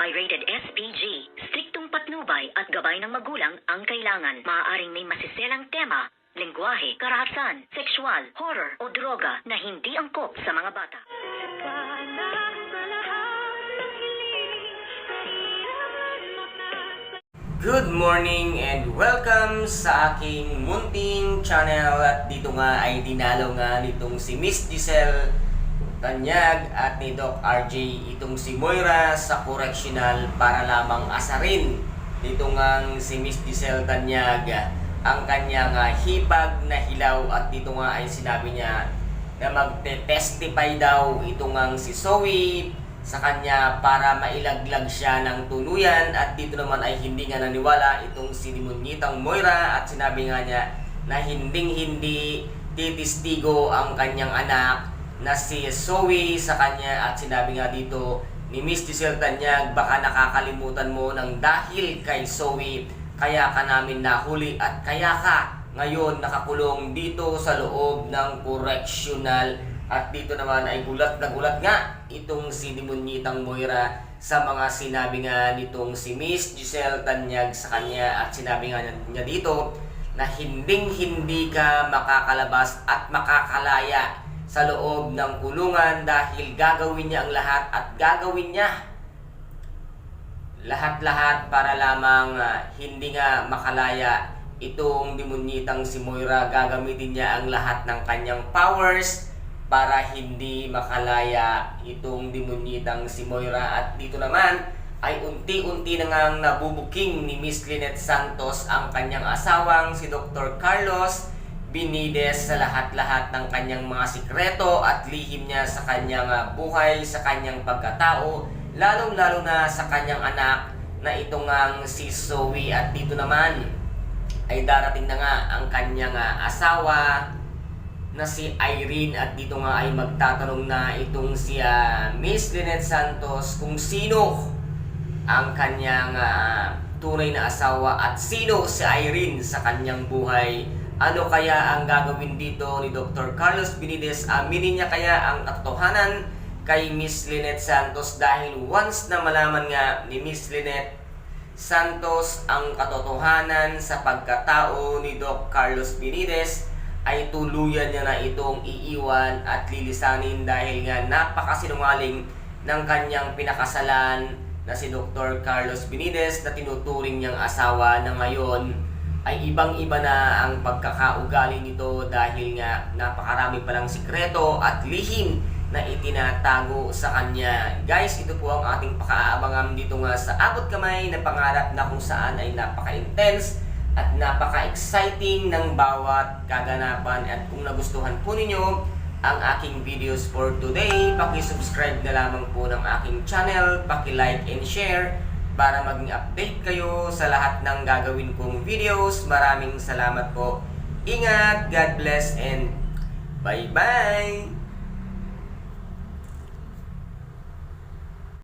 ay rated SPG. Striktong patnubay at gabay ng magulang ang kailangan. Maaaring may masiselang tema, lengguwahe, karahasan, sexual, horror o droga na hindi angkop sa mga bata. Good morning and welcome sa aking munting channel. At dito nga ay dinalaw nga nitong si Miss Giselle Tanyag at ni Doc RJ itong si Moira sa correctional para lamang asarin. Dito nga si Miss Giselle Tanyag ang kanyang hipag na hilaw at dito nga ay sinabi niya na magte-testify daw itong si Zoe sa kanya para mailaglag siya ng tuluyan. At dito naman ay hindi nga naniwala itong si Demonyitang Moira at sinabi nga niya na hindi titistigo ang kanyang anak na si Zoe sa kanya. At sinabi nga dito ni Miss Giselle Tanyag, baka nakakalimutan mo ng dahil kay Zoe kaya ka namin nahuli at kaya ka ngayon nakakulong dito sa loob ng correctional. At dito naman ay gulat na gulat nga itong si Demonyitang Moira sa mga sinabi nga nitong si Miss Giselle Tanyag sa kanya. At sinabi nga niya dito na hindi ka makakalabas at makakalaya sa loob ng kulungan dahil gagawin niya ang lahat at gagawin niya lahat-lahat para lamang hindi nga makalaya itong Demonyitang si Moira. Gagamitin niya ang lahat ng kanyang powers para hindi makalaya itong Demonyitang si Moira. At dito naman ay unti-unti na ngang nabubuking ni Miss Lynette Santos ang kanyang asawang si Dr. Carlos Binides sa lahat-lahat ng kanyang mga sikreto at lihim niya sa kanyang buhay, sa kanyang pagkatao, lalong-lalo na sa kanyang anak na itong si Zoe. At dito naman ay darating na nga ang kanyang asawa na si Irene. At dito nga ay magtatanong na itong si Miss Lynette Santos kung sino ang kanyang tunay na asawa at sino si Irene sa kanyang buhay. Ano kaya ang gagawin dito ni Dr. Carlos Binides? Aminin niya kaya ang katotohanan kay Miss Lynette Santos? Dahil once na malaman nga ni Miss Lynette Santos ang katotohanan sa pagkatao ni Doc Carlos Binides, ay tuluyan niya na itong iiwan at lilisanin dahil nga napakasinungaling ng kanyang pinakasalan na si Dr. Carlos Binides na tinuturing niyang asawa, na ngayon ay ibang-iba na ang pagkakaugali nito dahil nga napakarami palang sikreto at lihim na itinatago sa kanya. Guys, ito po ang ating pakaabangan dito nga sa Abot Kamay na pangarap na kung saan ay napaka-intense at napaka-exciting ng bawat kaganapan. At kung nagustuhan po ninyo ang aking videos for today, paki-subscribe na lamang po ng aking channel, paki-like and share para maging update kayo sa lahat ng gagawin kong videos. Maraming salamat po. Ingat, God bless, and bye-bye!